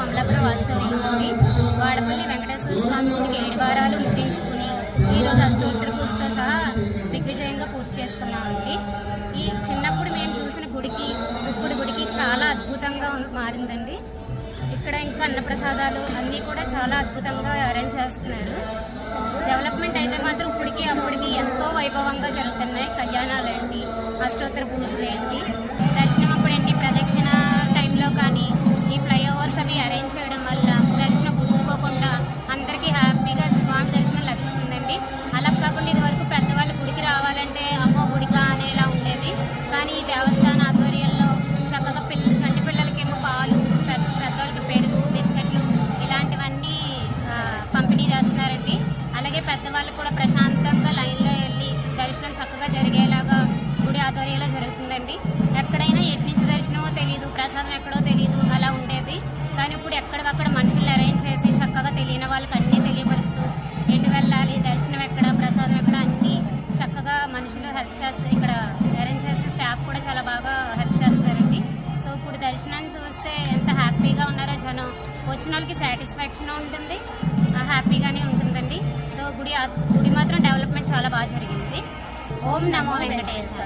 అమలాపురం వాస్తవ్యంలోని వాడపల్లి వెంకటేశ్వర స్వామి గుడికి 7 వారాలు ముగించుకుని ఈరోజు అష్టోత్తర పూజతో సహా దిగ్విజయంగా పూర్తి చేసుకున్నామండి. ఈ చిన్నప్పుడు మేము చూసిన గుడికి ఇప్పుడు గుడికి చాలా అద్భుతంగా మారిందండి. ఇక్కడ ఇంకా అన్నప్రసాదాలు అన్నీ కూడా చాలా అద్భుతంగా అరేంజ్ చేస్తున్నారు. డెవలప్మెంట్ అయితే మాత్రం ఇప్పటికి అప్పటికి ఎంతో వైభవంగా జరుగుతున్నాయి. కళ్యాణాలు ఏంటి, అష్టోత్తర పూజలు ఏంటి, దర్శనం అప్పుడేంటి, ప్రదక్షిణ టైంలో కానీ ఈ ఫ్లైఓవర్స్ అవి అరేంజ్ చేయడం వల్ల దర్శనం గుర్తుకోకుండా అందరికీ హ్యాపీగా స్వామి దర్శనం లభిస్తుందండి. అలా కాకుండా ఇదివరకు పెద్దవాళ్ళు గుడికి రావాలంటే అమ్మో గుడికా అనేలా ఉండేది. కానీ ఈ దేవస్థాన ఆధ్వర్యంలో చక్కగా చంటి పిల్లలకేమో పాలు, పెద్దవాళ్ళకి పెరుగు, బిస్కెట్లు ఇలాంటివన్నీ పంపిణీ చేస్తున్నారండి. అలాగే పెద్దవాళ్ళు కూడా ప్రశాంతంగా లైన్లో వెళ్ళి దర్శనం చక్కగా జరిగేలాగా గుడి ఆధ్వర్యంలో జరుగుతుందండి. ఎక్కడైనా ఎట్నుంచి దర్శనమో తెలియదు, ప్రసాదం ఎక్కడో తెలియదు, అలా ఉండేది. కానీ ఇప్పుడు ఎక్కడికక్కడ మనుషులు అరేంజ్ చేసి చక్కగా తెలియని వాళ్ళకి అన్నీ తెలియపరుస్తూ ఎటు వెళ్ళాలి, దర్శనం ఎక్కడ, ప్రసాదం ఎక్కడ అన్నీ చక్కగా మనుషులు హెల్ప్ చేస్తారు. ఇక్కడ అరేంజ్ చేసే స్టాఫ్ కూడా చాలా బాగా హెల్ప్ చేస్తారండి. సో ఇప్పుడు దర్శనాన్ని చూస్తే ఎంత హ్యాపీగా ఉన్నారో జనం, వచ్చిన వాళ్ళకి సాటిస్ఫాక్షన్ ఉంటుంది, హ్యాపీగానే ఉంటుందండి. సో గుడి మాత్రం డెవలప్మెంట్ చాలా బాగా జరిగింది. ఓం నమో వెంకటేశ్వర.